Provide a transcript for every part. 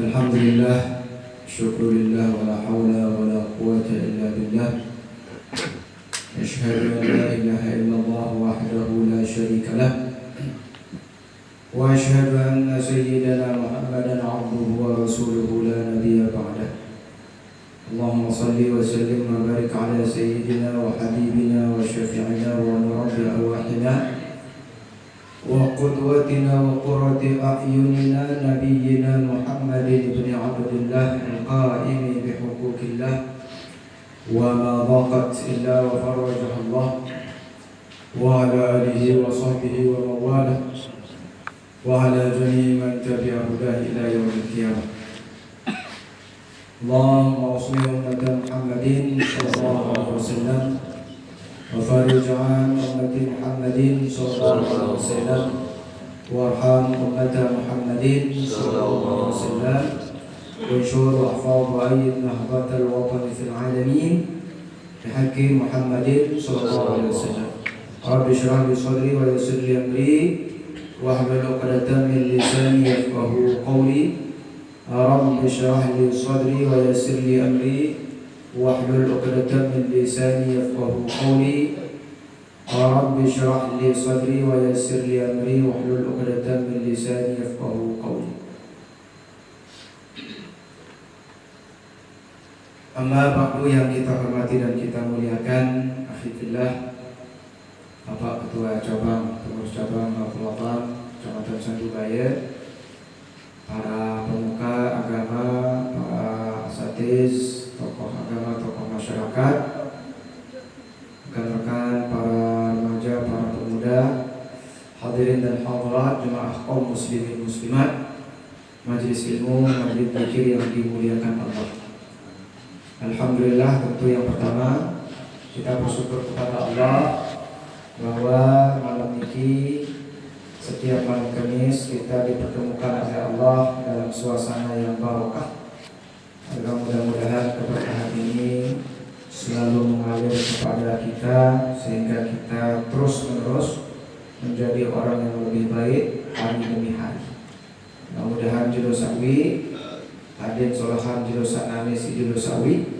Alhamdulillah, syukurillah, wa la hawla wa la quwwata illa billah. Asyhadu an la ilaha illallah wahdahu la syarika lah. Wa asyhadu anna sayyidana Muhammadan abduhu wa rasuluhu la nabiyya ba'dah. Allahumma salli wa sallim wa barik ala sayyidina wa habibina wa syafi'ina wa nurabbi arwahina wa qudwatina wa qurrati a'yunina nabiyyina Muhammadin ibn Abdullah al-qa'imi bihuquqillah wa ma dhaqat illa wa farajah Allah wa ala alihi wa sahbihi wa mawalah wa ala jami'i man tabi'a hudah ila yaumil qiyamah. Allahumma salli ala Muhammadin sallallahu alaihi wasallam وفارج عن أمة محمد صلى الله عليه وسلم وارحم أمة محمد صلى الله عليه وسلم وانشر واحفظ وأيد نهضة الوطن في العالمين بحق محمد صلى الله عليه وسلم. رب اشرح لي صدري ويسر لي أمري واحلل عقدة من لساني يفقهوا قولي. رب اشرح لي صدري ويسر لي أمري واحلل عقدة من لساني يفقهوا قولي. رب اشرح لي صدري ويسر لي أمري واحلل عقدة من لساني يفقهوا قولي. Amma ba'du, yang kita hormati dan kita muliakan, akhillah, Bapak Ketua Cabang, Pengurus Cabang Maupun Kecamatan Sandubaya, para pemuka agama, para asatiz, tokoh agama, tokoh masyarakat, rekan-rekan, para remaja, para pemuda, hadirin dan hadirat, jemaah kaum muslimin muslimat, majelis ilmu, majelis zikir yang dimuliakan Allah. Alhamdulillah, tentu yang pertama kita bersyukur kepada Allah bahwa malam ini, setiap malam Kamis, kita dipertemukan oleh Allah dalam suasana yang barokah. Agar mudah-mudahan keberkahan ini selalu mengalir kepada kita sehingga kita terus-menerus menjadi orang yang lebih baik hari demi hari. Mudah-mudahan jodoh sawi, hadin solahan jodoh sanani si jodoh sawi,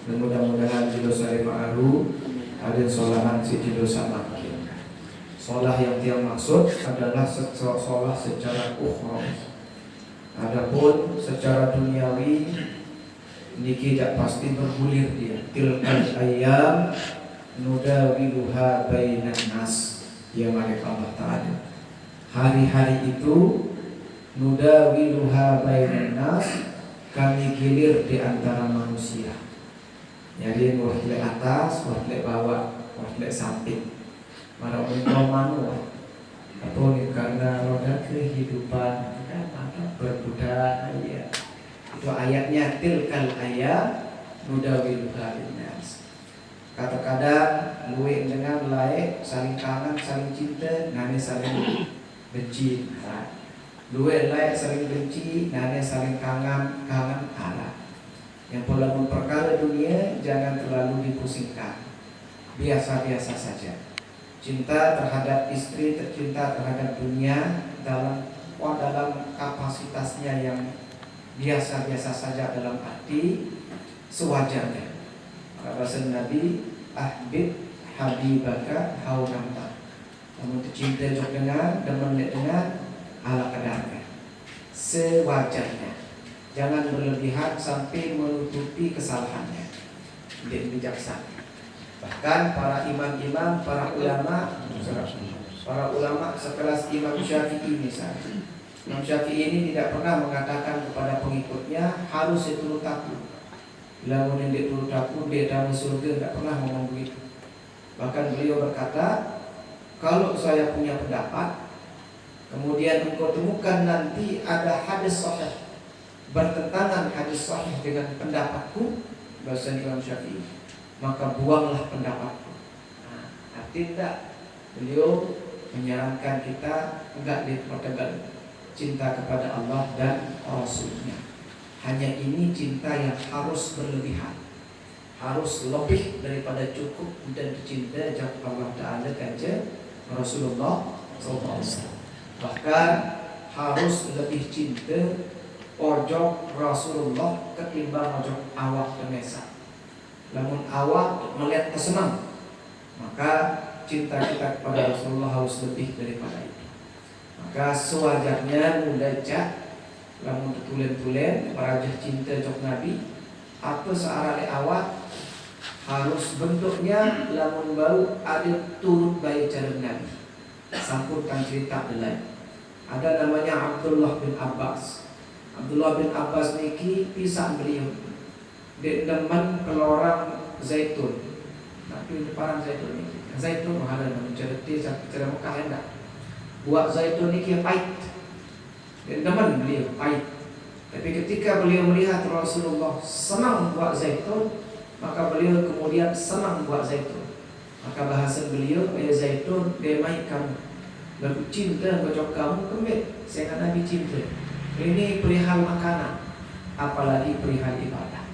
dan mudah-mudahan jodoh sari ma'aru, hadin solahan si jodoh samakin. Solah yang tiang maksud adalah solah secara ukhrawi. Adapun secara duniawi ini tidak pasti bergulir dia. Tilkal ayyam nudawiluha bainan nas, ya malaikat Allah Ta'ala. Hari-hari itu nudawiluha bainan nas, kami gilir di antara manusia. Jadi wahlek atas, wahlek bawah, wahlek samping. Para manusia atau karena roda kehidupan maka berbudak ya. Itu ayatnya, tilkal ayat nudawiluha linnas. Kata-kata luwe dengan lain saling kangen, saling cinta, nane saling benci. Luwe lain saling benci, nane saling kangen arah. Yang pola perkara dunia jangan terlalu dipusingkan. Biasa-biasa saja. Cinta terhadap istri, tercinta terhadap dunia dalam kapasitasnya yang biasa-biasa saja, dalam arti sewajarnya. Kata Nabi, ahbib habibaka haunamta. Namun cinta jok dengan, demen dengan ala kadarnya, sewajarnya. Jangan berlebihan sampai menutupi kesalahannya. Tidak bijaksana. Bahkan para imam-imam, para ulama sekelas Imam Syafi'i misalnya. Imam Syafi'i ini tidak pernah mengatakan kepada pengikutnya harus turut takut. Bila mau dia turut takut, dia dalam surga, tidak pernah ngomong begitu. Bahkan beliau berkata, kalau saya punya pendapat, kemudian engkau temukan nanti ada hadis sahih bertentangan hadis sahih dengan pendapatku, bahasa Imam Syafi'i, maka buanglah pendapatku. Tidak, beliau menyarankan kita enggak dipertegal cinta kepada Allah dan Rasulnya. Hanya ini cinta yang harus berlebihan, harus lebih daripada cukup dan cinta jauh Allah Ta'ala kaja Rasulullah SAW. Bahkan harus lebih cinta ojok Rasulullah ketimbang ojok awak Vanessa. Namun awak melihat tersenang, maka cinta kita kepada Rasulullah harus lebih daripada itu. Maka sewajarnya mulai cak, namun tulen-tulen merajah cinta jok Nabi. Apa searah awak harus bentuknya lamun bau ada turut baik cara Nabi. Sampurkan cerita lain. Ada namanya Abdullah bin Abbas. Abdullah bin Abbas niki pisah beliau di deman pelorang zaitun. Tapi depan zaitun niki. Zaitun mahal dan menceriti cara Mekah enggak. Buat zaitun niki pahit. Di deman beliau pahit. Tapi ketika beliau melihat Rasulullah senang buat zaitun, maka beliau kemudian senang buat zaitun. Maka bahasa beliau, ya zaitun, demai kamu. Lalu cinta bocok kamu kembali. Saya Nabi cinta. Ini perihal makanan, apalagi perihal ibadah.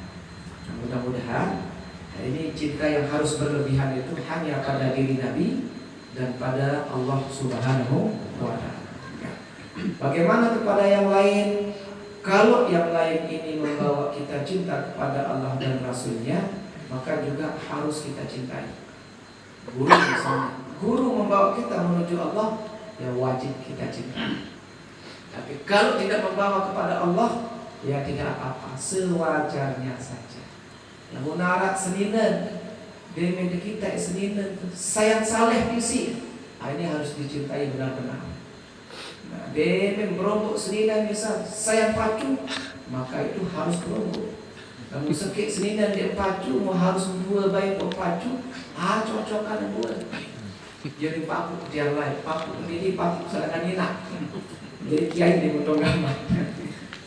Nah, mudah-mudahan ini cinta yang harus berlebihan itu hanya pada diri Nabi dan pada Allah Subhanahu wa Ta'ala. Bagaimana kepada yang lain? Kalau yang lain ini membawa kita cinta kepada Allah dan Rasulnya, maka juga harus kita cintai. Guru misalnya, guru membawa kita menuju Allah, ya wajib kita cintai. Tapi kalau tidak membawa kepada Allah, ya tidak apa-apa, sewajarnya saja. Namun narak seninan, demi kita seninan, sayang saleh visi, ini harus dicintai benar-benar. Nah, demi berombok seninan misal, sayang pacu, maka itu harus berombok. Kamu sekik seninan dia pacu, mau harus dua baik pacu, cocokkan dua. Jadi paku yang lain, paku ini paku sedangkan enak. Jadi kiai di Gunung Gambar.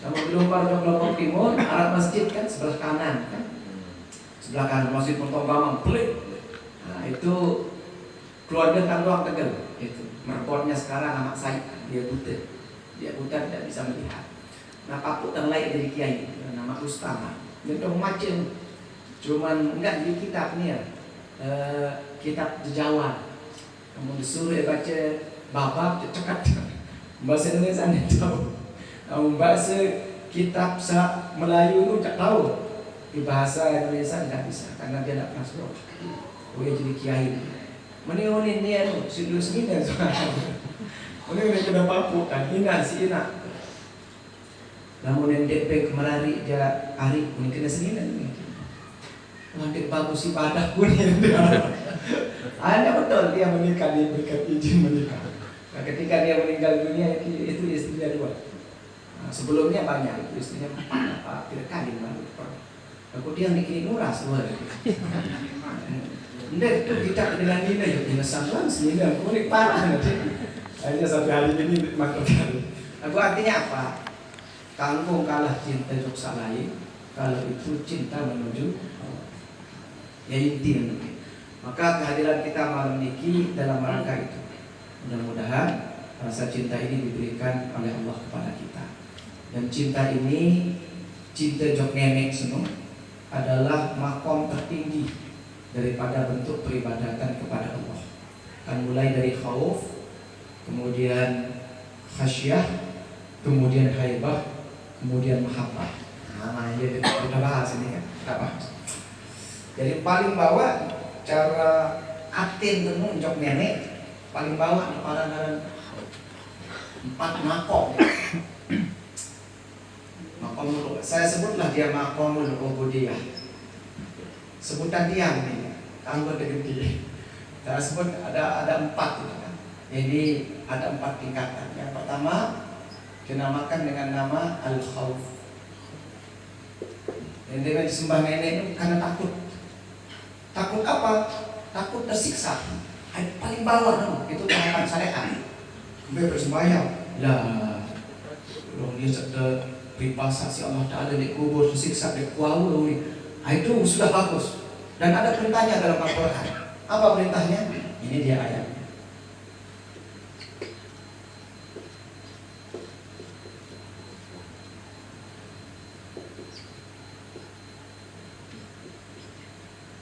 Kamu belum pada kelompok timur, arah masjid kan sebelah kanan kan. Sebelah kanan masjid Gunung Gambar pelik. Nah itu keluarga Tangguang Tegal. Itu mertuanya sekarang anak saya, dia buta. Dia buta tidak bisa melihat. Nah paku yang lain dari kiai, nama Ustama. Dia dong macam, cuman enggak di kitab ni ya, kitab Jawa. Kamu disuruh baca babak cekat. Bahasa Indonesia anda tahu. Kamu bahasa kitab Melayu itu tak tahu. Di bahasa Indonesia tidak bisa karena dia tidak pernah sekolah. Dia jadi kiai. Meniunin dia tu, sudah sini meniunin kena papu kan, ina si ina. Namun yang DP kemelari dia hari ini kena sini ni. Nanti bagus si padah pun dia. Ada betul dia menikah, dia berikan izin menikah. Nah, ketika dia meninggal dunia itu istrinya dua. Nah, sebelumnya banyak, itu istrinya empat, tidak kali baru. Kemudian bikin uras luar. Ndak itu kita dengan Nina yuk Nina Sanglan Nina kuning parah nanti. Akhirnya sampai hari ini makan kali. Aku artinya apa? Kangkung kalah cinta joksa lain, kalau itu cinta menuju ya inti nanti. Maka kehadiran kita malam niki dalam rangka itu. Mudah-mudahan rasa cinta ini diberikan oleh Allah kepada kita. Dan cinta ini, cinta jok nenek semua adalah makom tertinggi daripada bentuk peribadatan kepada Allah. Kan mulai dari khauf, kemudian khasyah, kemudian haibah, kemudian mahabbah. Nah, ya kita bahas ini kan, kita bahas. Jadi paling bawah cara atin temu jok nenek. Paling bawah di pada 4 makom. Makom saya sebutlah dia makomul ubudiyah. Sebutan dia ini anggota gede. Saya sebut ada 4 gitu kan. Jadi ada 4 tingkatan. Yang pertama dinamakan dengan nama al-khauf. Yang dia disembah nenek itu karena takut. Takut apa? Takut tersiksa. Paling bawah no, itu tahapan syariat. Kemudian bersembahyang. Lah, kalau dia sedang pribasa si Allah Taala di kubur tersiksa di kuau ini, itu sudah bagus. Dan ada perintahnya dalam Al-Quran. Apa perintahnya? Ini dia ayatnya.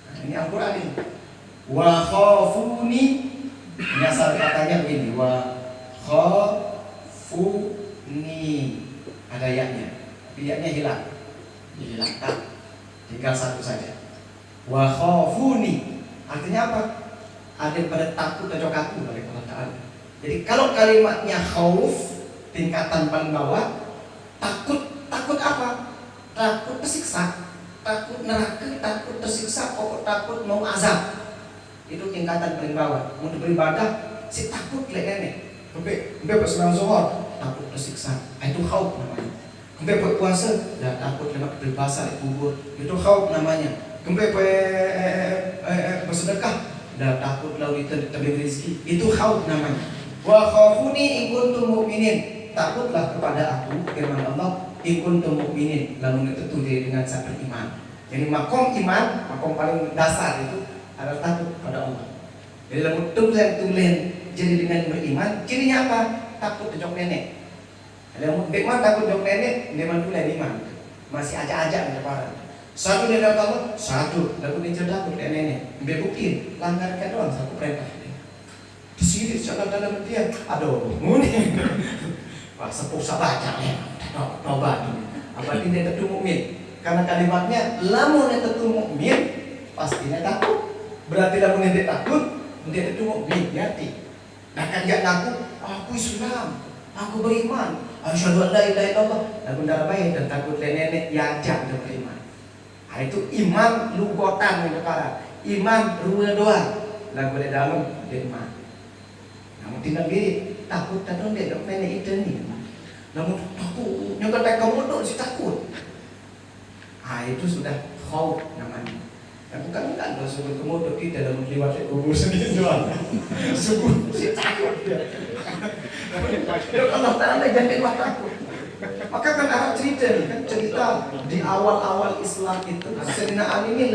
Nah, ini Al-Quran ini. Wa khafuni, ini asal katanya begini. Wa khafuni, ada ayatnya. biaknya hilang, dihilangkan, tinggal satu saja. Wa khafuni, artinya apa? Ada yang pada takut atau aku oleh Allah Ta'ala. Jadi kalau kalimatnya khauf, tingkatan paling bawah, takut apa? Takut tersiksa, takut neraka, takut tersiksa, pokok takut mau azab. Itu tingkatan paling bawah. Untuk beribadah, si takut nenek. Sampai pas sembahyang zuhur, takut tersiksa. Itu khauf namanya. Sampai buat puasa, dah takut lemak berbahasa di kubur. Itu khauf namanya. Sampai bersedekah, dah takut lalu ditebing rezeki. Itu khauf namanya. Wa khafuni in kuntum mu'minin. Takutlah kepada aku, firman Allah, in kuntum mu'minin, lalu itu dengan saat beriman. Jadi makom iman, makom paling dasar itu adalah takut kepada Allah. Jadi lalu tulen jadi dengan beriman, cirinya apa? Takut jok nenek. Kalau bagaimana takut jok nenek, memang tulen iman. Masih ajak-ajak menyebaran. Satu dia tahu, satu lalu dia takut nenek. Bukti langgarkan doang satu perintah. Di sini secara dalam dia, aduh, muni. Wah, sepuh baca ya, tobat. Apa dia tentu mukmin? Karena kalimatnya lamun tentu mukmin, pastinya takut. Berarti lamun dia takut, dia tentu mukmin, hati. Nah kan dia ngaku, aku Islam, aku beriman, asyhadu an la ilaha illallah. Lalu darah baik dan takut nenek diajak dan beriman. Nah, itu iman lugotan itu para. Iman ruwe doa. Lagu di dalam dia iman. Namun tinggal diri takut dan dia nenek itu nih. Namun takut, yang kata kamu tuh si takut. Ah itu sudah khauf namanya. Dan bukan kalau sebut kemudian kita dalam lewat kubur sendiri doang. Sebut si takut dia. Allah Ta'ala jangan lewat takut. Maka kan ada cerita nih, kan cerita di awal-awal Islam itu Sayyidina Ali ini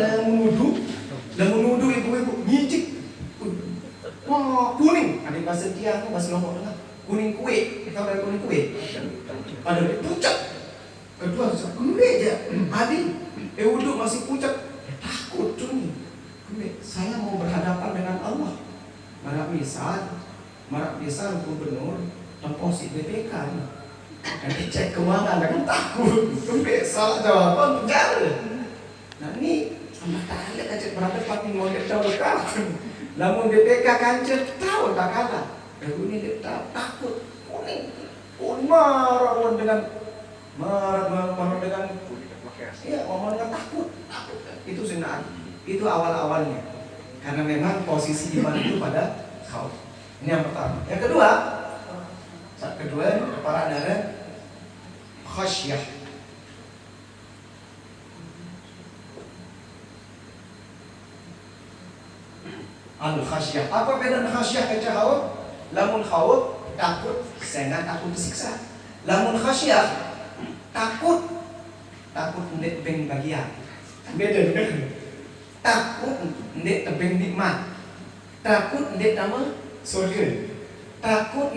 menuduh ibu-ibu ngicik. Wah kuning, ada bahasa dia, bahasa Lombok tengah. Kuning kue, tahu dari kuning kue? Ada pucat. Kedua, aja. Adi, uduk masih pucat. Takut tuh. Saya mau berhadapan dengan Allah. Marak misal gubernur tempong si BPK. Nanti cek keuangan, kan takut. Salah jawaban penjara. Nah ini Allah Ta'ala kacet berhadapan nih mau dia tahu dekat. Lamun BPK kancet tahu tak kalah. Lalu ini dia takut, kuning marah dengan iya, ngomong dengan takut. Itu sunnah. Itu awal-awalnya. Karena memang posisi iman itu pada khauf. Ini yang pertama. Yang kedua, para ada khasyah. Al-khasyah. Apa beda khasyah ke khauf? Lamun khauf takut, saya takut disiksa. Lamun khasyah takut ndek beng bagian. Beda dengan takut ndek tebeng nikmat. Takut ndek nama surga. Takut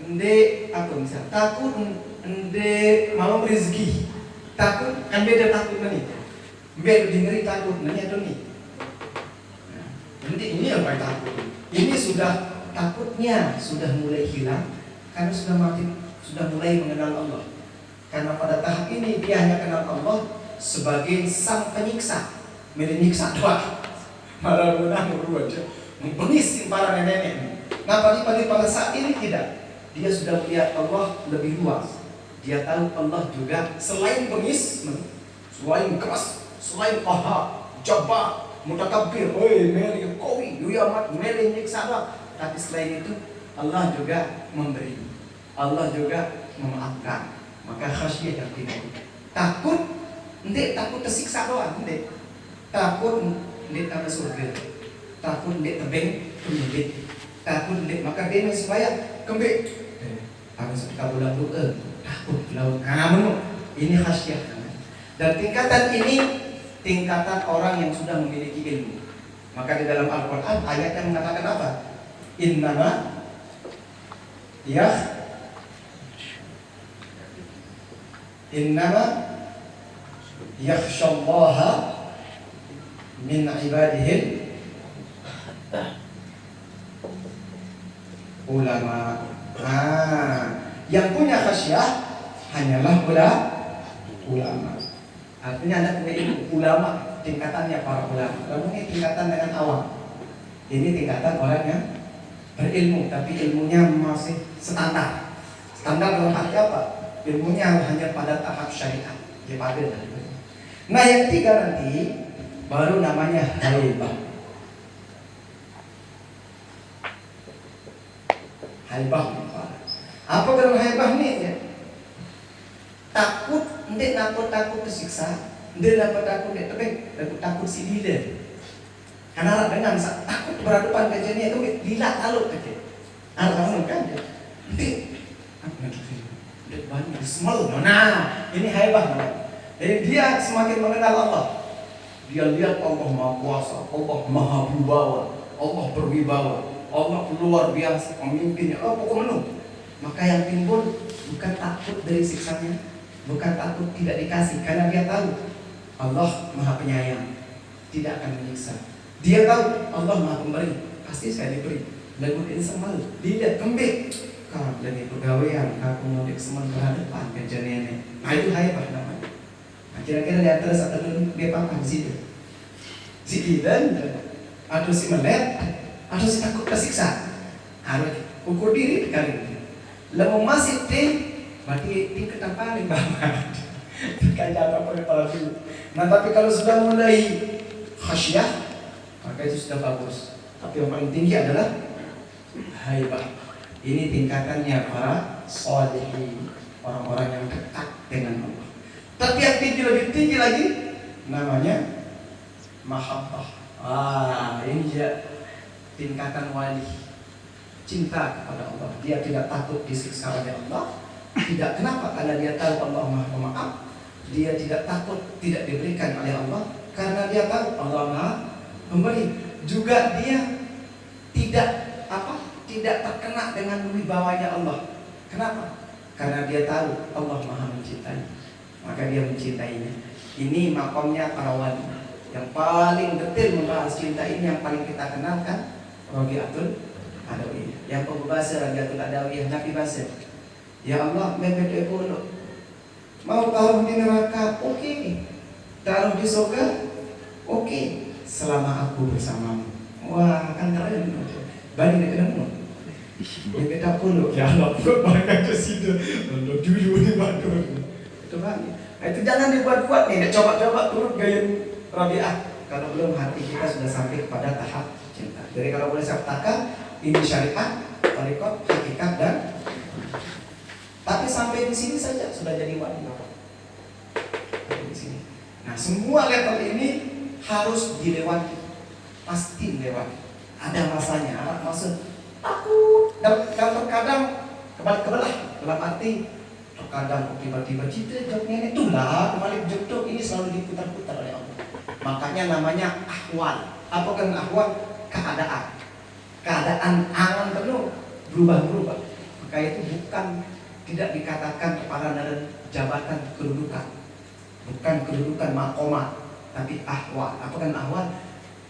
ndek apa misal? Takut ndek mau rezeki. Takut kan beda takut nani. Beda ngeri takut nani atau ni. Nanti ini yang paling takut. Ini sudah takutnya sudah mulai hilang karena sudah mulai mengenal Allah. Karena pada tahap ini dia hanya kenal Allah sebagai sang penyiksa, menyiksa doa. Malah menang aja, mengisi para nenek. Nah pada saat ini tidak. Dia sudah melihat Allah lebih luas. Dia tahu Allah juga selain pengis, selain keras, selain qahar, jabbar, mutakabbir, meli qawi, yuyamat, meli nyiksa doa. Tapi selain itu Allah juga memberi. Allah juga memaafkan. Maka khasyah yang tidak takut, takut tersiksa doang, takut sama surga, takut tebeng kembali, takut maka dia supaya kembali. Harus kabulan takut laut kamu. Ini khasyah. Dan tingkatan ini tingkatan orang yang sudah memiliki ilmu. Maka di dalam Al-Quran ayat yang mengatakan apa? Innama yakhshallaha min ibadihil ulama. Yang punya khasyah hanyalah ulama. Artinya Anda punya ilmu. Ulama tingkatannya para ulama. Kamu ini tingkatan dengan awam. Ini tingkatan orang yang berilmu, tapi ilmunya masih standar. Standar dalam arti apa? Ilmunya hanya pada tahap syariat. Ya pada. Nah yang ketiga nanti baru namanya haibah. Haibah. Apa kalau haibah nih ya? Takut, ndek takut tersiksa, ndek takut ndek tebek, takut si dile. Karena dengan takut berhadapan kejadian itu lila talut aja. Kamu kan? Ndek, ndek banyak smell. Nah, ini haibah. Jadi dia semakin mengenal Allah. Dia lihat Allah Maha Kuasa, Allah Maha Wibawa, Allah berwibawa, Allah luar biasa pemimpinnya. Oh, pokok menu. Maka yang timbul bukan takut dari siksanya, bukan takut tidak dikasih, karena dia tahu Allah Maha Penyayang, tidak akan menyiksa. Dia tahu Allah Maha Pemberi, pasti saya diberi. Lalu ini semal, dia kembik. Kau dari pegawaian, aku mau dikesemal berhadapan kejadian ini. Nah itu haibah namanya. Nah, kira-kira di atas atau dia apa di situ? Si Idan, atau si melet, atau si takut tersiksa. Harus ukur diri kali ini. Lalu masih berarti tingkatan paling bawah. Kayak apa kalau dulu. Nah tapi kalau sudah mulai khasyah, maka itu sudah bagus. Tapi yang paling tinggi adalah haibah. Ini tingkatannya para sholihin, orang-orang yang dekat dengan Allah. Tapi yang tinggi lebih tinggi lagi namanya mahabbah. Ini dia tingkatan wali. Cinta kepada Allah. Dia tidak takut disiksa oleh Allah. Tidak, kenapa? Karena dia tahu Allah Maha Pemaaf. Dia tidak takut tidak diberikan oleh Allah, karena dia tahu Allah Maha Pemberi. Juga dia tidak terkena dengan wibawanya Allah. Kenapa? Karena dia tahu Allah Maha mencintai. Maka dia mencintainya. Ini makomnya para wali. Yang paling detail membahas cinta ini, yang paling kita kenalkan Rabi'atul Adawiyah. Yang pembahasa Rabi'atul Adawiyah Nabi Basir. Ya Allah, membeda puluh. Mau taruh di neraka, oke. Taruh di surga, oke. Selama aku bersamamu. Wah, kan keren. Bani nak ketemu. Membeda puluh. Ya Allah, buat mereka ke situ. Lalu dulu di batu. Itu bani. Nah, itu jangan dibuat-buat nih. Coba-coba turut gaya Rabi'ah. Kalau belum, hati kita sudah sampai kepada tahap cinta. Jadi kalau boleh saya katakan, ini syariat, tarekat, hakikat dan. Tapi sampai di sini saja sudah jadi wali. Di sini. Nah, semua level ini harus dilewati, pasti dilewati. Ada masanya. Maksud takut. Dan terkadang kebalik kebelah. Dalam arti terkadang tiba-tiba cita jawabnya itulah kembali jodoh ini selalu diputar-putar oleh Allah. Makanya namanya ahwal. Apa kan ahwal? Keadaan angan penuh berubah-berubah. Maka itu bukan, tidak dikatakan kepala dan jabatan kedudukan, bukan kedudukan makomah, tapi ahwal. Apa kan ahwal?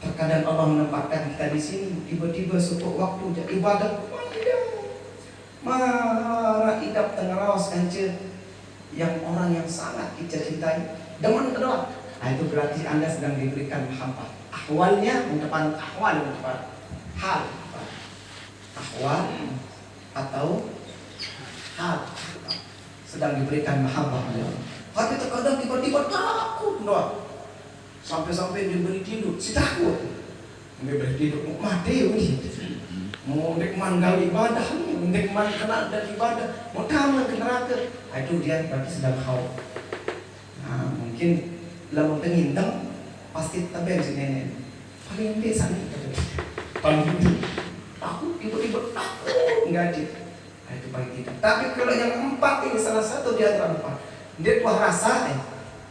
Terkadang Allah menempatkan kita di sini, tiba-tiba suatu waktu jadi ibadah. Marah idap tengarawas kancil yang orang yang sangat kita cintai dengan kedua. Nah, itu berarti Anda sedang diberikan mahabbah. Ahwalnya mendepan ahwal, mendepan hal. Ahwal atau hal sedang diberikan mahabbah oleh Allah. Tapi terkadang tiba-tiba takut doang. Sampai-sampai dia beri tidur, si takut. Dia beri tidur, mau mati ini. Mau nikmat gawe ibadah ni, nikmat kena dan ibadah, mau tamat ke neraka. Itu dia berarti sedang haus. Nah, mungkin lamun tengintang pasti tabel si nenek. Paling biasa ni. Paling takut, tiba-tiba takut enggak ada. Itu paling tidak. Tapi kalau yang empat ini salah satu di antara empat. Dia tuah rasa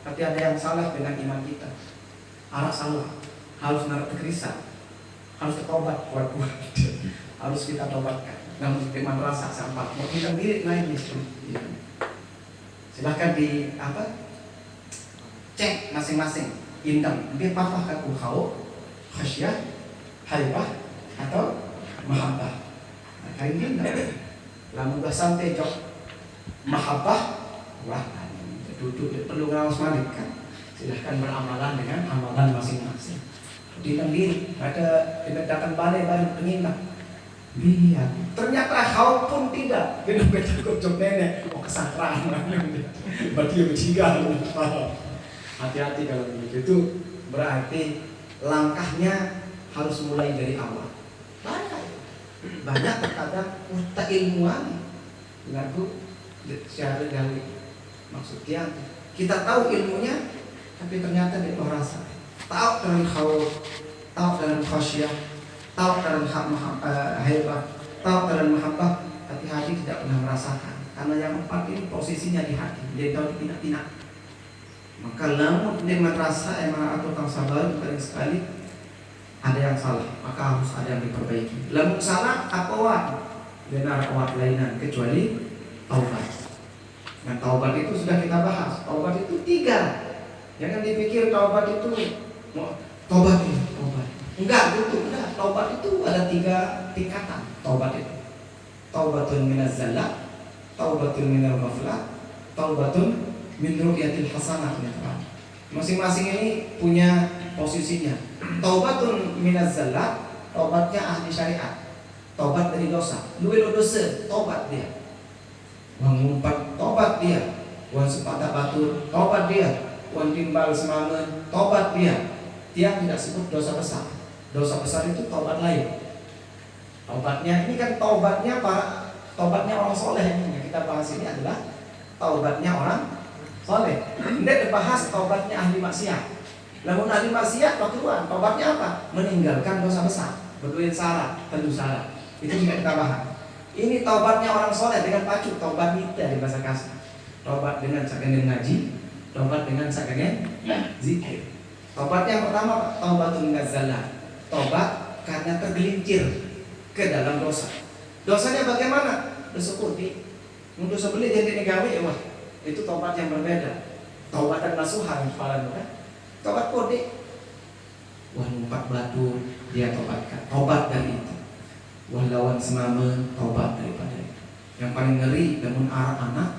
tapi ada yang salah dengan iman kita. Arah salah, harus naruh kerisau, harus tertobat kuat-kuat. Harus kita tobatkan. Namun iman rasa sampah. Mau kita diri naik justru. Silahkan di cek masing-masing. Indang. Dia apakah kau khasyah, haibah atau mahabbah. Nah, kain indang. Lalu dah sampai jawab mahabbah, Wah, duduk perlu ngawas balik kan. Silahkan beramalan dengan amalan masing-masing. Diam diri, ada datang balik penginap. Lihat, ternyata kau pun tidak. Kita takut jok nenek, mau kesakran. Berarti bertiga. Hati-hati kalau begitu. Itu berarti langkahnya harus mulai dari awal. Banyak terkadang tak ilmuwan. Lagu secara dari maksudnya kita tahu ilmunya, tapi ternyata dia merasa tahu dalam khauf, tahu dalam khasyah, tahu dalam haibah, tahu dalam mahabbah, tapi hati tidak pernah merasakan. Karena yang empat ini posisinya di hati, dia tahu tidak. Maka lamun nikmat rasa emang atau tang sabar paling sekali ada yang salah, maka harus ada yang diperbaiki. Lamun salah apa benar awat lainan kecuali taubat. Nah, taubat itu sudah kita bahas. Taubat itu 3. Jangan dipikir taubat itu taubat. Enggak. Taubat itu ada 3 tingkatan. Taubat itu taubatun minaz zallah, taubatun minal ghaflah, taubatun min ru'yatil hasanah. Masing-masing ini punya posisinya. Taubatun minaz zallah, taubatnya ahli syariat. Taubat dari dosa. Luwe dosa, taubat dia. Mengumpat, taubat dia. Wan sepatah batur, taubat dia. Wan timbal semamen, taubat dia. Dia tidak sebut dosa besar. Dosa besar itu taubat lain. Taubatnya ini kan taubatnya orang soleh yang kita bahas ini adalah taubatnya orang soleh. Tidak dibahas taubatnya ahli maksiat. Namun ahli maksiat waktuan, taubatnya apa? Meninggalkan dosa besar. Berdua syarat, tentu syarat. Itu juga kita bahas. Ini taubatnya orang soleh dengan pacu, taubat nita di bahasa kasar. Taubat dengan sakenen ngaji, taubat dengan sakenen zikir. Taubat yang pertama, taubatun ghazzalah. Taubat karena tergelincir ke dalam dosa. Dosanya bagaimana? Dosa putih. Dosa beli jadi negawe ya wah. Itu taubat yang berbeda. Taubatan nasuhan kepala kan. Taubat kode. Wah, 4 batu dia taubatkan. Taubat dari itu. Wah, lawan semamen taubat daripada itu. Yang paling ngeri namun arah anak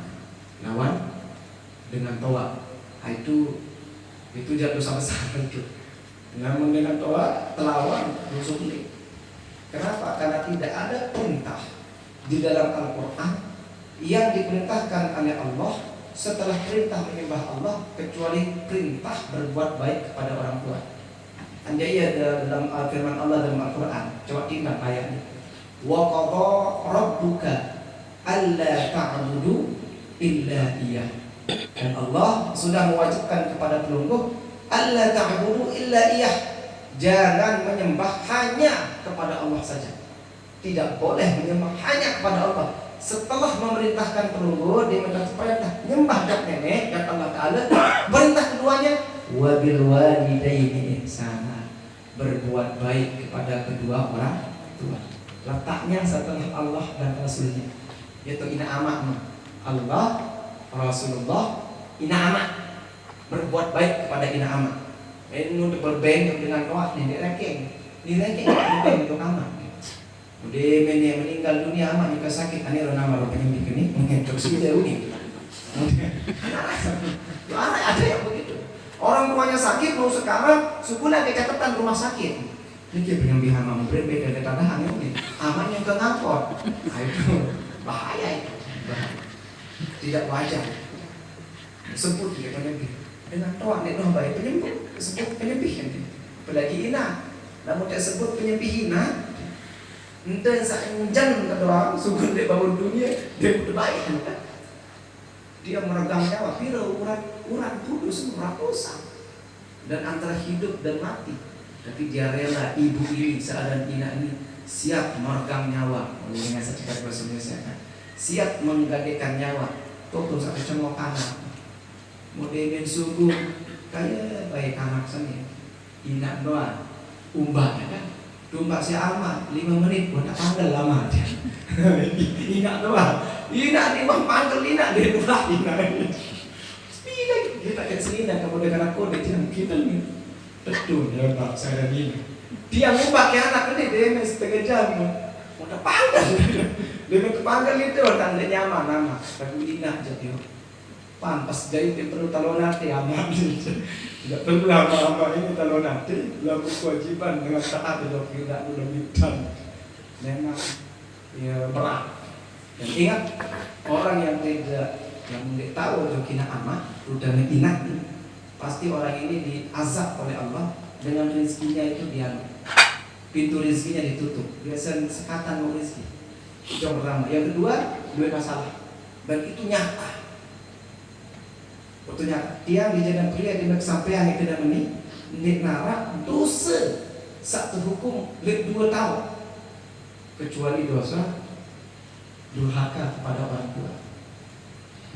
lawan dengan taubat. Itu jatuh dosa besar itu. Namun dengan taubat telawan dosa beli. Kenapa? Karena tidak ada perintah di dalam Al-Quran yang diperintahkan oleh Allah setelah perintah menyembah Allah kecuali perintah berbuat baik kepada orang tua. Anjaya dalam firman Allah dalam Al-Quran. Coba timbang ayatnya. Wa qadha rabbuka alla ta'budu illa iyyah. Dan Allah sudah mewajibkan kepada pelungguh alla ta'budu illa iyyah. Jangan menyembah hanya kepada Allah saja. Tidak boleh menyembah hanya kepada Allah. Setelah memerintahkan pelungguh, dia minta perintah nyembah dan nenek dan Allah Ta'ala. Perintah keduanya wabil walidaini ihsana. Berbuat baik kepada kedua orang tua. Letaknya setelah Allah dan Rasulnya, yaitu ina amak. Allah, Rasulullah, ina amak. Berbuat baik kepada ina amak. Ini untuk berbanding dengan doa nih direkeng berbanding untuk amak. Udah meninggal dunia amak juga sakit. Ini lo nama lo penyembuh ini mungkin terus sudah unik. Ada yang begitu. Orang tuanya sakit mau sekarang sebulan dia catatan rumah sakit. Ini dia penyembuh amak berbeda dengan tanda ini. Amak yang ke ngangkot. Itu bahaya itu. Tidak wajar. Sebut dia penyembuh. Dengan toa nek noh bae penyembuh sebut penyembih nanti. Apalagi ina. Namun tak sebut penyembih ina. Ente sanjan kedua sugeng dek bangun dunia dia udah baik kan. Dia meregang nyawa pira urat kudus ratusan. Dan antara hidup dan mati. Tapi dia rela ibu ini seadan ina ini siap meregang nyawa. Dengan secepat bahasa Indonesia kan. Siap menggadekan nyawa. Tuh satu cengok kanan. Modern suku kayak baik anak seni inak doa umbaknya kan domba si alma 5 menit pun tak panggil lama dia inak doa inak di bang panggil inak dia doa inak bila kita kan selina kemudian anak kode kita nih betul ya pak saya ini dia umbaknya anak ini dia setengah jam mau tak panggil dia mau panggil itu tanda nyaman nama tapi inak jadi Pantas jadi dia perlu talonati amal. Tidak perlu lama-lama ini talonati, lalu kewajiban dengan taat dan tidak lebih dan memang ya berat. Dan ingat orang yang tidak tahu jokina amal sudah mengingat, pasti orang ini diazab oleh Allah dengan rezekinya itu dia pintu rezekinya ditutup. Biasa sekatan mau rezeki. Itu yang pertama. Yang kedua, dua masalah. Dan itu nyata. Waktunya dia di jalan pria di kesampaian yang tidak nik nara dosa satu hukum lebih 2 tahun kecuali dosa durhaka kepada orang tua.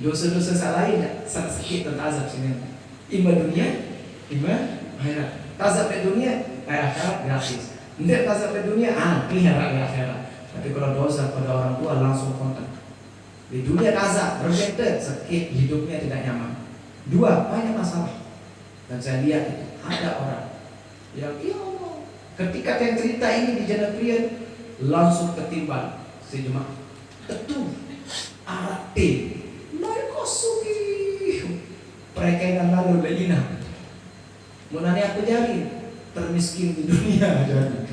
Dosa-dosa lain sakit dan azab sini. Ima dunia, ima akhirat. Azab di dunia, akhirat gratis. Tidak azab di dunia, pelihara di akhirat. Tapi kalau dosa pada orang tua langsung kontak. Di dunia azab, berbeda sakit, hidupnya tidak nyaman. 2, banyak masalah. Dan saya lihat itu ada orang yang ya Allah, ketika yang cerita ini di jalan pria langsung ketimbang sejemaah tetu arate narkosuki perkainan lalu lelina menanya aku jari termiskin di dunia jadi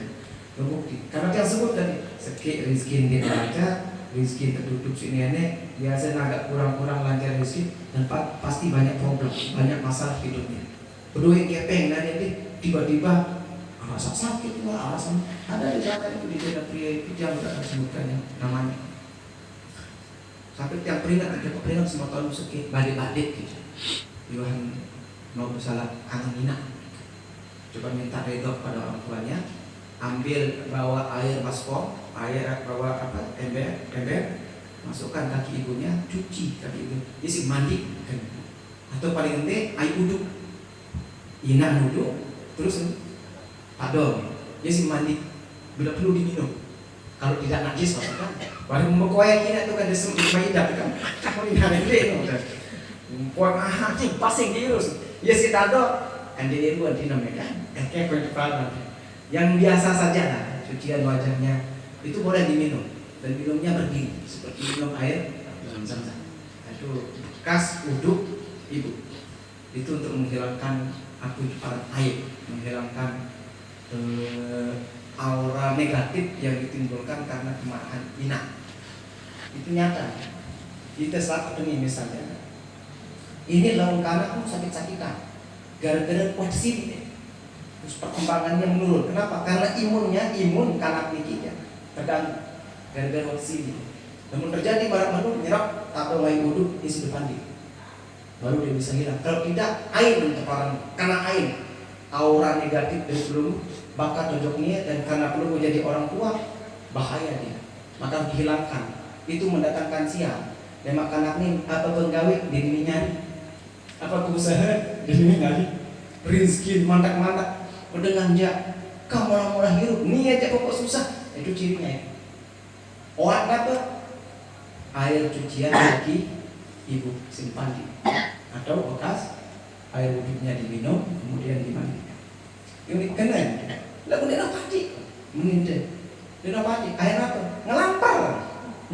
terbukti karena yang sebut tadi sekit rizki di raja rizki tertutup sini ini biasa agak kurang-kurang lancar rizki dan pasti banyak problem, banyak masalah hidupnya. Berdua yang kepeng dan jadi tiba-tiba rasa sakit lah, alasan ada di sana itu di jalan pria itu yang tidak disebutkannya namanya. Sampai tiap peringat ada peringat semua tahun sakit balik-balik gitu. Yohan mau bersalah kangen ina. Coba minta redok pada orang tuanya, ambil bawa air baskom, bawa apa ember, masukkan kaki ibunya, cuci kaki ibu, isi mandi kan. Atau paling penting air uduk, ina uduk, terus padol, isi mandi, bila perlu diminum. Kalau tidak najis maksudnya, baru membuat ina itu kan disebut maidah kan, kamu ina lele kan, buat ahati pasing diurus, isi tado, andi ibu anti namanya kan, kayak kau yang biasa saja lah, cucian wajahnya itu boleh diminum. Dan minumnya berdiri seperti minum air zam-zam. Itu bekas uduk ibu. Itu untuk menghilangkan air, menghilangkan aura negatif yang ditimbulkan karena kemarahan ina. Itu nyata. Kita saat ini misalnya, ini lawan kanak pun sakit-sakitan, gara-gara posisi terus perkembangannya menurun. Kenapa? Karena imun kanak nikinya terganggu. Gara-gara sini. Namun terjadi barang menurut nyerap atau air wudhu isi depan dia, baru dia bisa hilang. Kalau tidak air menteparan karena air aura negatif dari belum bakat cocoknya dan karena perlu menjadi orang tua bahaya dia. Maka dihilangkan. Itu mendatangkan sial. Dan makanan ini apa penggawe diri nyari, apa usaha diri nyari, rizki mantak-mantak, pedenganja, kamu murah hirup, ini aja pokok susah. Itu cirinya ya. Oat apa? Air cucian kaki ibu simpan di atau bekas air wudhunya diminum kemudian dimandikan. Ini kena lalu dia pati meninde dia pati air apa? Ngelampar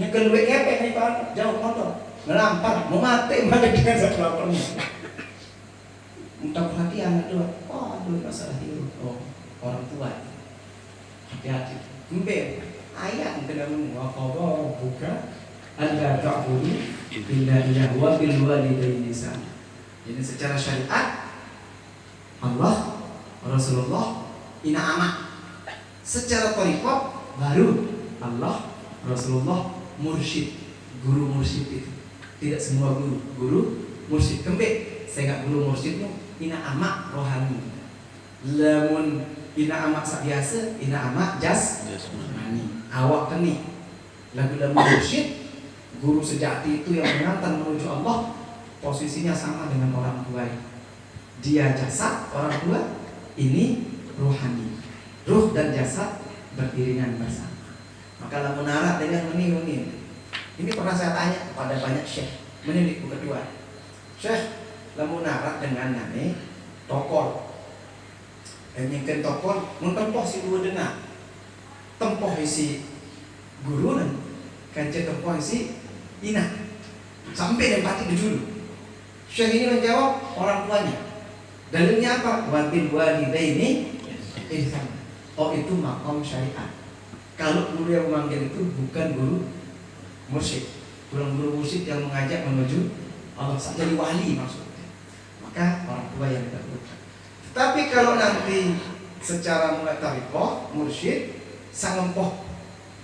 nyekel duit kepeng nih pak jauh motor ngelampar mau mati dengan satu laparnya. Entah perhatian anak dua. Oh aduh masalah itu. Oh orang tua hati-hati gembel ayat kena mengawal buka ada ta'budu illa iyyahu wa bil walidayni ihsana. Jadi secara syariat Allah Rasulullah ina amat. Secara thariqah baru Allah Rasulullah mursyid, guru mursyid itu. Tidak semua guru mursyid kembali. Saya enggak guru mursyidmu ina amat rohani. Lamun ina amat biasa, ina amat jasmani. Awak keni lagu-lagu mursyid guru sejati itu yang mengantar menuju Allah posisinya sama dengan orang tua. Dia jasad orang tua, ini rohani. Ruh dan jasad beriringan bersama. Maka lamun nara dengan meni. Ini pernah saya tanya kepada banyak syekh menilik kedua. Syekh lamun nara dengan nane tokol. Dan yang tokol mentempoh si dua dengar. Tempoh isi guru dan kancet tempoh isi ina sampai yang pati dulu Syekh ini menjawab orang tuanya. Dalilnya apa? Wabil walidaini ihsan. Oh, itu makom syariat. Kalau guru yang memanggil itu bukan guru mursyid, bukan guru mursyid yang mengajak menuju Allah, jadi wali maksudnya. Maka orang tua yang didahulukan. Tetapi kalau nanti secara mu'tariqah mursyid sang empoh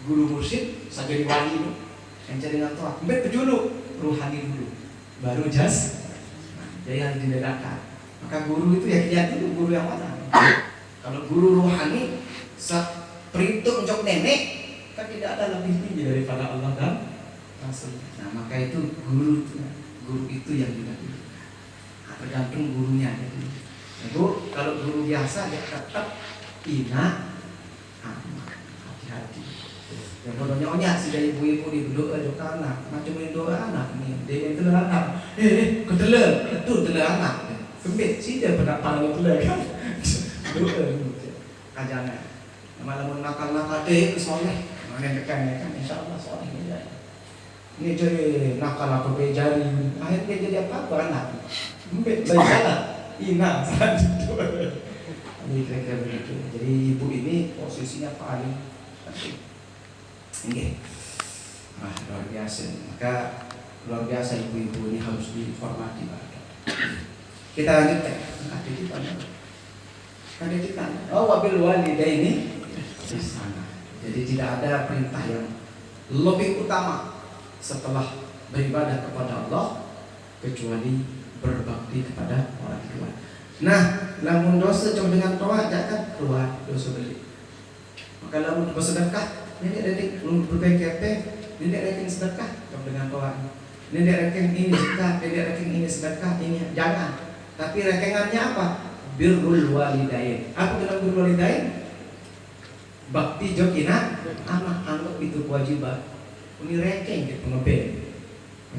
guru mursyid saya jadi wali itu yang jadi ngantor. Mbak dulu ruhani dulu, baru jas. Jadi harus dibedakan. Maka guru itu ya lihat itu guru yang mana. Kalau guru rohani perintah untuk nenek kan tidak ada lebih tinggi daripada Allah dan Rasul. Nah, maka itu guru itu yang didahulukan. Nah, tergantung gurunya. Jadi, Bu, kalau guru biasa dia tetap ina hati-hati. Yang bodohnya sudah ibu-ibu didoa anak, macam ini doa anak ini, dia itu anak, ketelan, itu telan anak. Kembali sih dia pernah paling telan kan, doa kajangan. Malah nakal-nakal deh soleh, mana dekan kan, insya Allah soleh ini. Ini jadi nakal aku bejari, akhirnya jadi apa anak, kembali salah, ina salah itu. Ini kira-kira begitu. Jadi ibu ini posisinya paling penting. Ini, luar biasa. Maka luar biasa ibu-ibu ini harus dihormati. Kita lanjutkan. Ada titanya. Oh, wabil walidaini ihsana. Jadi tidak ada perintah yang lebih utama setelah beribadah kepada Allah kecuali berbakti kepada orang tua. Nah, lamun dosa cuma dengan toa jangan keluar dosa beli. Maka lamun bersedekah nenek reking belum berbaik KP, nenek reking sedekah cuma dengan toa. Nenek reking ini sedekah, nenek reking ini sedekah, ini jangan. Tapi rekengannya apa? Birrul walidain. Apa dalam birrul walidain? Bakti jokina anak anggap itu kewajiban. Ini reking gitu ngeben.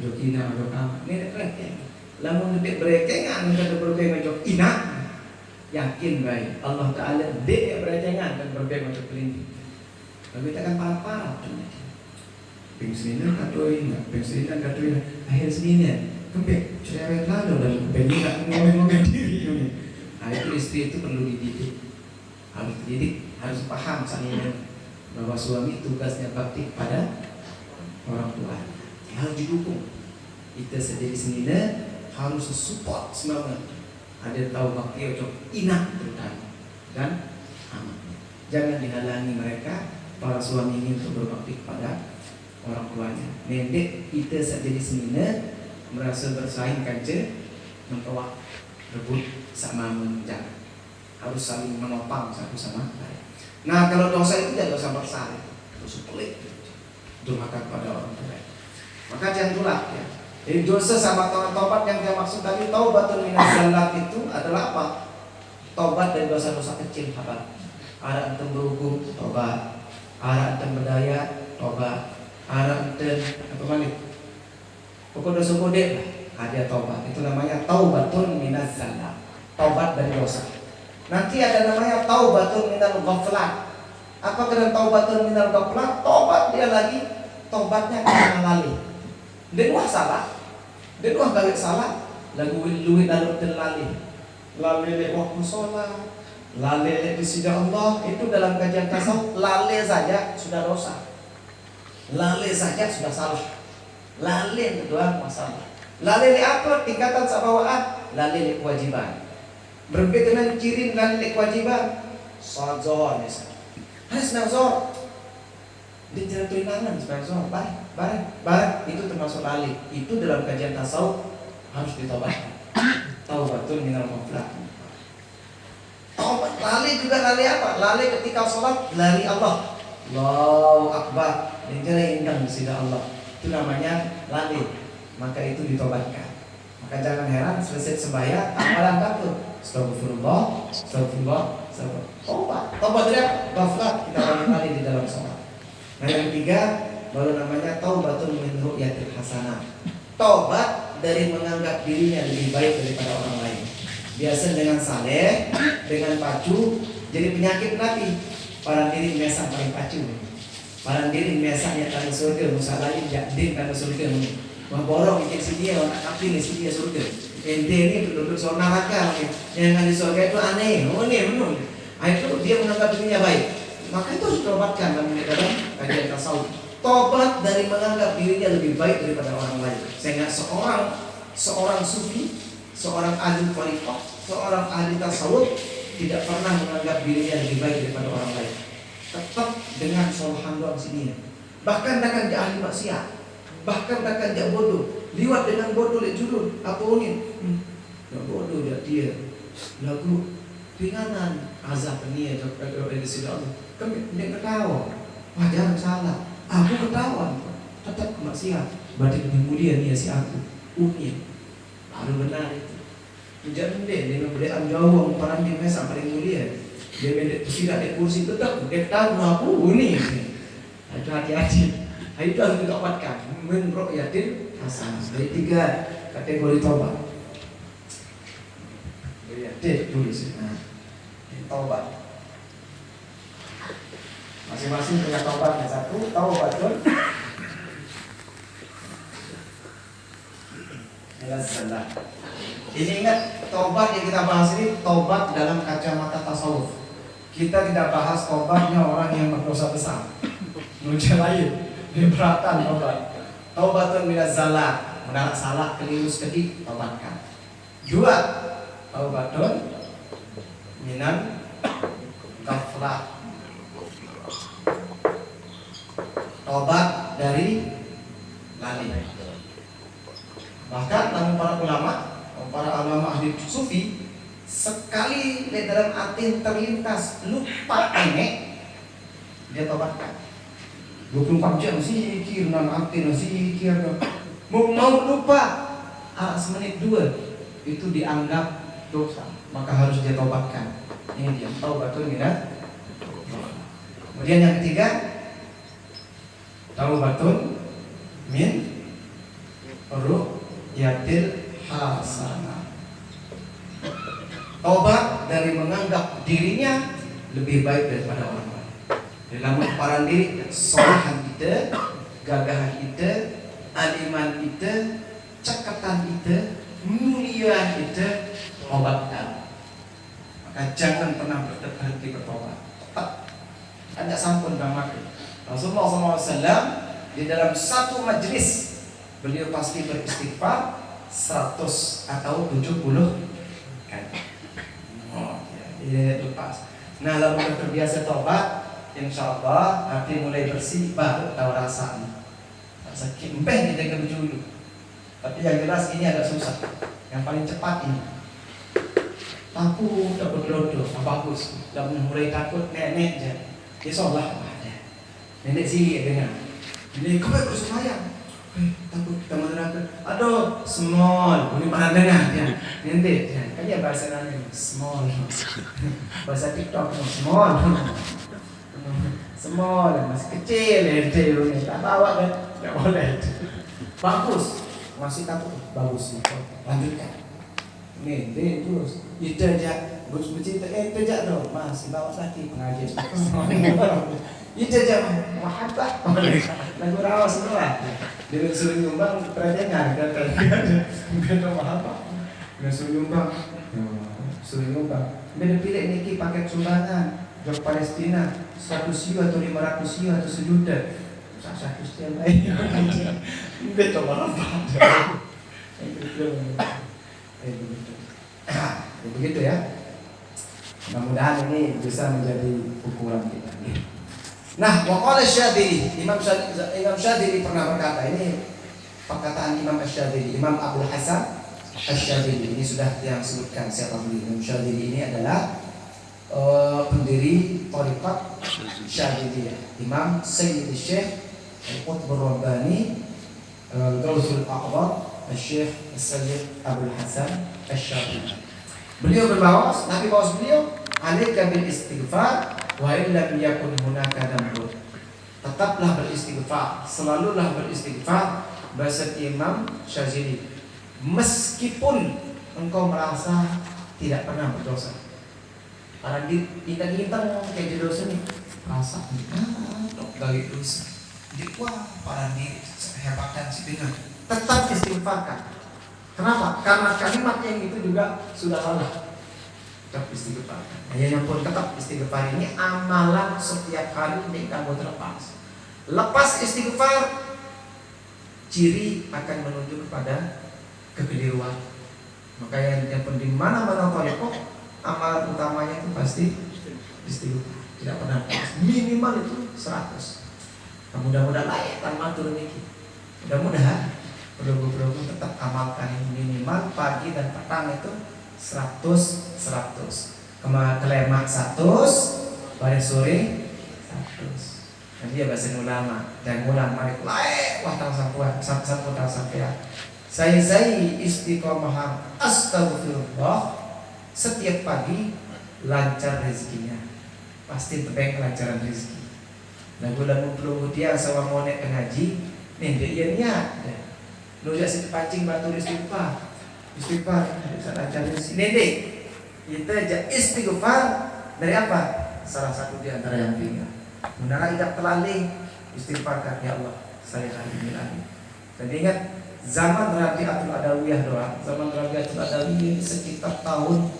Jokina jok anak, nenek reking. Lamun nenek berekengan kada berbaik jok ina. Yakin baik Allah Ta'ala dek berekengan dan berbaik jok pelindung. Lalu kita akan parah-parah Pengselina katoi enggak, pengselina katoi akhir Senin kembek, cerewet lalu dan kembek tak ngomong-ngomong diri ini. Nah itu istri itu perlu dididik, harus dididik, harus paham Senin bahwa suami tugasnya bakti pada orang tua, harus didukung. Kita sendiri Senin harus support semangat. Ada tahu bakti untuk inak terutama dan amat. Jangan dihalangi mereka para suami ini untuk berbakti kepada orang tuanya. Nenek kita saja di sini merasa bersaing kaca mentawak rebut sama menjaga, harus saling menopang satu sama lain. Nah kalau dosa itu tidak dosa besar, dosa pelik, durhaka kepada orang tua. Maka jangan tulak ya. Jadi dosa sama taubat yang dia maksud tadi taubatul minas zallat itu adalah apa? Taubat dari dosa-dosa kecil, sahabat. Ada antum berhukum, taubat. Ada antum berdaya, taubat. Ada antum apa balik? Pokok dosa kode lah, ada taubat. Itu namanya taubatun minas zallat. Taubat dari dosa. Nanti ada namanya taubatun minal ghaflat. Apa kena taubatun minal ghaflat? Taubat dia lagi, taubatnya karena lalai. Dia wah salah. Dia wah balik salah. Lagu luwih lalu terlalai. Lalai lek waktu sholat, lalai lek di sisi Allah. Itu dalam kajian tasawuf, lalai saja sudah dosa. Lalai saja sudah salah. Lalai itu doang masalah. Lalai lek apa? Tingkatan sabawaan. Lalai lek kewajiban. Berbeda dengan ciri lalai lek kewajiban. Sholat zuhur misalnya. Harus senang zuhur. Dia jalan tuinangan sebagai zuhur. Bareng itu termasuk lalai. Itu dalam kajian tasawuf harus ditaubatkan. Taubatul minal ghaflat. Taubat lalai juga lalai apa? Lalai ketika sholat lari Allah. Allahu Akbar. Yang jalan indah di sisi Allah. Itu namanya lalai. Maka itu ditaubatkan. Maka jangan heran selesai sembahyang amalan takut. Astagfirullah, astagfirullah, astagfirullah. Taubat dari apa? Ghaflat. Kita lalai di dalam sholat. Nah yang ketiga baru namanya taubatun min ru'yatil hasanah. Taubat dari menganggap dirinya lebih baik daripada orang lain. Biasa dengan saleh, dengan pacu, jadi penyakit Nabi. Parang diri biasa paling pacu. Parang diri biasanya tanah surga, musalahin jadin tanah surga. Wah borong ikut si dia, orang kafir si dia surga. ente ini penduduk surga neraka, yang di surga itu aneh, menurut. Itu dia menganggap dirinya baik. Maka itu harus ditobatkan dalam kajian tasawuf. Tobat dari menganggap dirinya lebih baik daripada orang lain. Sehingga seorang sufi, seorang ahli thariqah, seorang ahli tasawuf tidak pernah menganggap dirinya lebih baik daripada orang lain. Tetap dengan solahan doang sini. Bahkan akan dia ahli maksiat, bahkan akan dia bodoh. Liwat dengan bodoh lihat judul apa ini? Bodoh dia lagu ringanan azab ini ya di sini Allah. Kami dia ketawa, wajar salah. Aku ketawa, tetap maksiat. Berarti lebih mulia nih si aku. Unik, baru benar itu. Jangan dia memberikan jauh orang yang sampai paling mulia. Dia mendek tidak di kursi tetap dia tahu aku unik. Itu hati-hati. Itu harus ditobatkan. Menurut yatim hasan. Dari 3 kategori tobat. Yatim tulis. Taubat. Masing-masing punya taubatnya. 1 taubatun salah. Ini ingat taubat yang kita bahas ini taubat dalam kacamata tasawuf. Kita tidak bahas taubatnya orang yang berdosa besar. Menurut lain, beratan taubat. Taubatun minaz zalal, menarik salah, keliru sedikit, taubatkan. 2 taubatun minan ghaflah. Tobat dari lali. Bahkan namun para ulama ahli sufi sekali dalam hati terlintas lupa nenek, dia tobatkan. 24 jam zikir nan hati zikir. Mau lupa semenit 2 itu dianggap dosa, maka harus dia tobatkan. Ini dia taubatul minat. Kemudian yang ketiga taubatun min ru'yatil hasanah. Taubat dari menganggap dirinya lebih baik daripada orang lain. Dalam paran diri solehan kita, gagahan kita, aliman kita, cekatan kita, muliaan kita, tobatkan. Maka jangan pernah berhenti bertobat. Ada sampun bang mati. Rasulullah SAW di dalam satu majlis beliau pasti beristighfar 100 atau 70 kali. Lepas. Nah, lalu sudah terbiasa tobat, insya Allah hati mulai bersih, baru tahu rasanya. Sakit, empeh kita ke dulu. Tapi yang jelas ini agak susah. Yang paling cepat ini. Takut dapat jodoh, bagus. Dah mulai takut nenek je. Insya Allah ada. Nenek sih dengar. Nenek kau bersemayam. Takut kita menerangkan. Aduh, small. Ini mana dengar ya? Nanti, kan ya bahasa nanya small. Bahasa TikTok small. Small, masih kecil ini. Tak bawa kan? Tak boleh. Bagus. Masih takut. Bagus. Lanjutkan. Nanti terus. Itu aja. Bus bercerita. Itu aja dong. Masih bawa lagi pengajian. Itu aja. Mahabbah. Lagu rawas semua. Dia suruh nyumbang perajangan beda mahabbah. Dia suruh nyumbang. Beda pilih niki paket sumbangan Jok Palestina 100 siu atau 500 siu atau 1 juta. 1 siu lain. Beda mahabbah. Begitu ya. Mudah-mudahan ini bisa menjadi ukuran kita. Nah, waqala Syadzili, Imam Syadzili pernah berkata, ini perkataan Imam Syadzili, Imam Abdul Hasan Syadzili. Ini sudah yang sebutkan siapa beliau. Imam Syadzili ini adalah pendiri thariqat Syadziliyah. Imam Sayyid Syekh Al-Qutbur Rabbani Gausul Aqbar Syekh Sayyid Abdul Hasan Syadzili. Beliau berbawas, Nabi bawas beliau, alaika bil istighfar wa illam yakun hunaka dambun. Tetaplah beristighfar, selalulah beristighfar, bahasa Imam Syadzili. Meskipun engkau merasa tidak pernah berdosa. Karena kita kayak dosa nih, rasa dari dosa. Jadi wah, para diri hebatkan si dengan tetap istighfarkan. Kenapa? Karena kalimat yang itu juga sudah lelah. Tetap istighfar. Hanya yang pun tetap istighfar ini amalan setiap hari ini kamu terlepas. Lepas istighfar, ciri akan menuju kepada kekeliruan. Maka yang pun di mana-mana tariqah, amalan utamanya itu pasti istighfar. Tidak pernah lepas. Minimal itu 100. Mudah-mudahan layak tanpa turun ini. Mudah-mudahan perlu tetap amalkan ini minimal pagi dan petang itu 100. Kelemak 100, pada sore 100. Nanti ya bahasa ulama dan ulang malik layak wah tang sampuan sampu tang sampean. Saya istiqomah astagfirullah setiap pagi lancar rezekinya. Pasti tebeng kelancaran rezeki. Nah gula belum dia sama monek ngaji, nih dia niat. Lu jadi pancing batu istighfar bisa lancar rezeki. Nih deh, kita aja istighfar dari apa? Salah satu di antara yang tinggal. Menara tidak terlalu istighfarkan ya Allah, saya hari ini lagi. Dan ingat zaman Rabi'atul Adawiyah doang. Zaman Rabi'atul Adawiyah sekitar tahun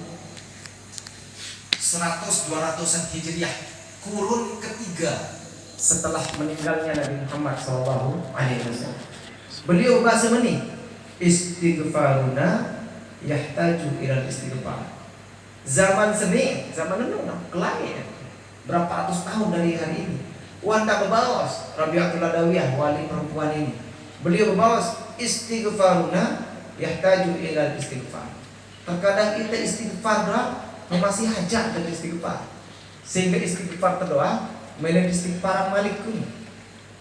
100-200an Hijriah, kurun ketiga setelah meninggalnya Nabi Muhammad SAW. Beliau bahasa ini istighfaruna yahtaju ila istighfar. Zaman seni, zaman dulu kelai berapa ratus tahun dari hari ini. Wanda berbawas Rabi'atul Adawiyah, wali perempuan ini. Beliau berbawas istighfaruna yahtaju ila istighfar. Terkadang kita istighfar masih hajat dan istighfar. Sehingga istighfar terdoa melainkan istighfar malikun.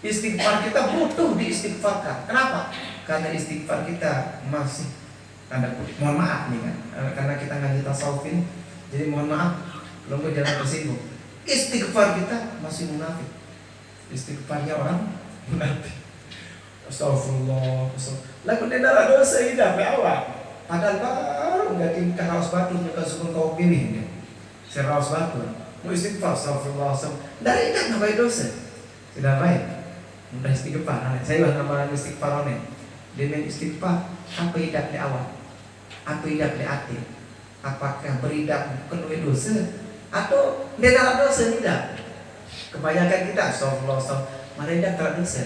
Istighfar kita butuh diistighfarkan. Kenapa? Karena istighfar kita masih mohon maaf nih kan, karena kita ngaji tasawuf ini, jadi mohon maaf, belum jangan tersinggung. Istighfar kita masih munafik. Istighfarnya orang munafik. Astagfirullah. Lagu dengar dosa ini sampai awal. Padahal baru nggak tingkah haus batu mereka suka kau pilih ya. Saya haus batu. Mau istighfar, astagfirullah. Dari ingat nggak baik dosa. Tidak baik. Mudah istighfar. Saya udah nama istighfar nih. Dengan istighfar apa hidup di awal? Apa hidup di hati? Apakah beridak penuh dosa atau dengar dosa tidak? Kebanyakan kita astagfirullah, mereka tidak dosa.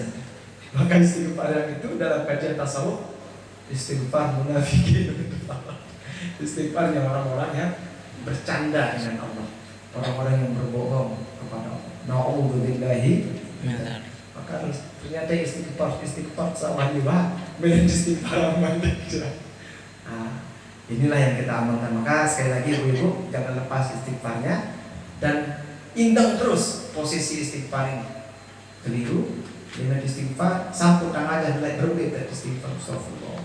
Maka istighfar yang itu dalam kajian tasawuf istighfar munafikin. Istighfarnya orang-orang yang bercanda dengan Allah, orang-orang yang berbohong kepada Allah. Na'udzubillahi. Maka ternyata istighfar sama juga, beda istighfar mandi. Inilah yang kita amalkan. Maka sekali lagi ibu-ibu jangan lepas istighfarnya dan indeng terus posisi istighfar ini. Keliru dengan istighfar sampai tangan aja mulai berbeda istighfar. Astagfirullah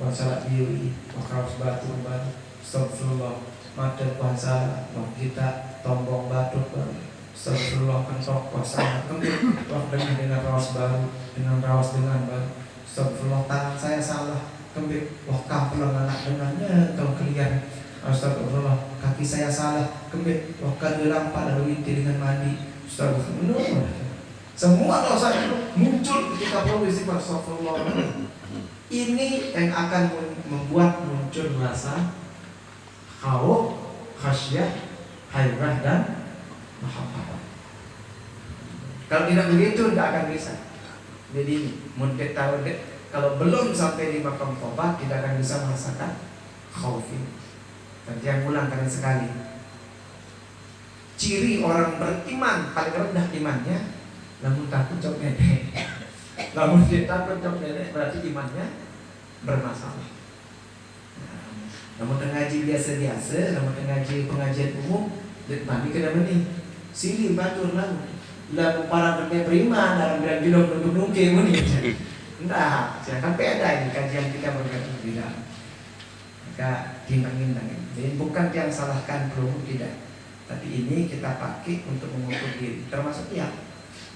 wa salat bihi wa kaus batu baru. Astagfirullah mata puasa wah kita tombong batu baru. Astagfirullah kentok puasa kembali wah dengan rawas baru dengan baru. Astagfirullah tangan saya salah kembali wah kamplang anak dengannya kalau kalian. Astagfirullah kaki saya salah kembali wah kadelang pada winti dengan mandi. Astagfirullah. Semua dosa itu muncul ketika perlu istighfar. Astagfirullah. Ini yang akan membuat muncul rasa khauf, khasyah, hairah dan mahabbah. Kalau tidak begitu tidak akan bisa. Jadi mungkin kalau belum sampai di makam tobat tidak akan bisa merasakan khauf ini. Dan yang ulang kali sekali. Ciri orang beriman paling rendah imannya namun takut cok nenek. Namun dia takut cok nenek berarti imannya bermasalah. Namun ngaji biasa-biasa, namun ngaji pengajian umum, mandi kena meni. Sini batur lalu para beriman dalam bilang judul untuk nungke meni. Nah, silakan beda ini kajian kita berbeda. Maka timbang-timbang. Jadi bukan yang salahkan belum tidak, tapi ini kita pakai untuk mengukur diri. Termasuk yang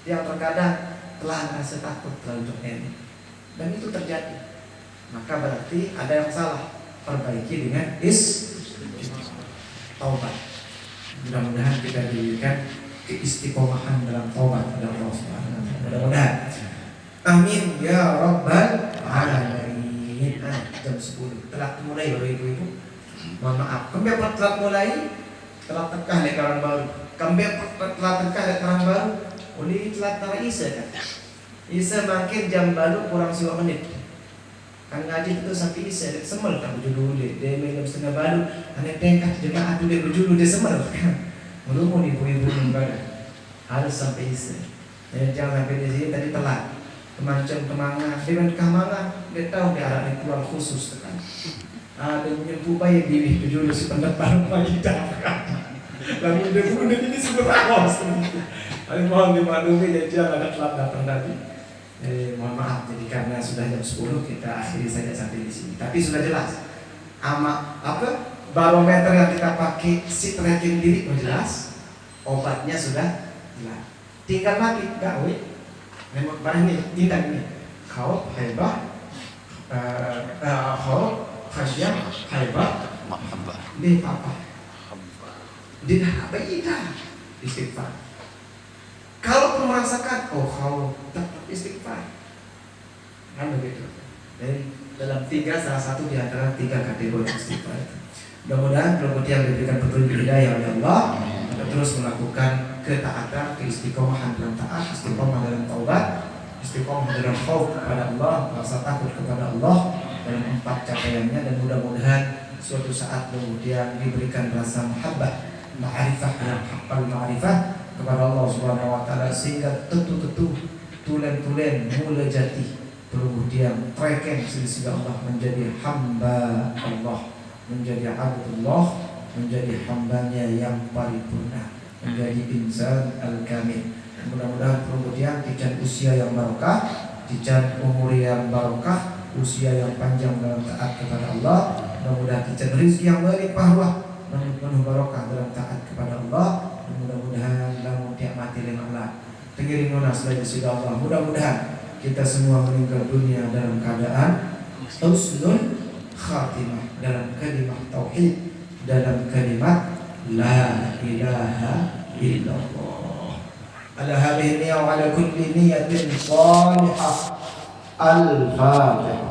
terkadang telah merasa takut terlalu ini dan itu terjadi, maka berarti ada yang salah. Perbaiki dengan taubat. Mudah-mudahan kita diberikan keistiqomahan dalam taubat pada Allah Subhanahu wa taala. Mudah-mudahan. Amin ya rabbal alamin. Jam 10. maaf. Kembali telat mulai, telat tekah lek kawan baru. Kembali telat tekah lek kawan baru. Oleh telat tara Isa kan. Isa makin jam baru kurang 10 menit. Kan ngaji itu sampai Isa lek semel tak berjulu lek. Dia jam setengah baru. Ane tengkat jemaah tu dia berjulu dia semel kan. Melumun ibu-ibu ibadah. Harus sampai Isa. Jangan sampai di sini tadi telat. Kemancam kemana, dengan kemana dia tahu dia arahnya keluar khusus tekan. Ada menyempuh bayi diri berjulu si pendepan pagi dah. Lalu dia bunuh ini sebut awas. Aku mohon dimaklumi ya jangan ada telat datang tadi. Mohon maaf jadi karena sudah jam 10 kita akhiri saja sampai di sini. Tapi sudah jelas. Barometer yang kita pakai si tracking diri jelas. Obatnya sudah jelas. Tinggal mati enggak weh. Memang barang ini indah ini. Kau hebat, kau khasyah hebat, dia apa? Dia apa ida istighfar. Kalau pun merasakan, oh kau tetap istighfar. Kan begitu. Jadi dalam salah satu di antara 3 kategori istighfar itu. Mudah-mudahan kelompok yang diberikan petunjuk hidayah oleh Allah terus melakukan ketaatan, keistiqomahan dalam taat, istiqomah dalam taubat, istiqomah dalam khauf kepada Allah, rasa takut kepada Allah dalam 4 capaiannya, dan mudah-mudahan suatu saat kemudian diberikan rasa mahabbah, ma'rifah yang haqqal ma'rifah kepada Allah Subhanahu wa taala, sehingga tentu-tentu tulen-tulen mula jati kemudian treken sisi Allah menjadi hamba Allah, menjadi abdullah, menjadi hambanya yang paripurna, menjadi insan al-kamil. Mudah-mudahan kemudian dijan usia yang barokah, dijan umur yang barokah, usia yang panjang dalam taat kepada Allah. Mudah-mudahan dijan rezeki yang berlimpah ruah, penuh barokah dalam taat kepada Allah. Mudah-mudahan lamun tiap mati lima Allah. Tengiring nona selain sudah Allah. Mudah-mudahan kita semua meninggal dunia dalam keadaan husnul khatimah, dalam kalimat tauhid, dalam kalimat la ilaha illallah. Ala hadhihi wa ala kulli niyatin salihah. Al-Fatihah.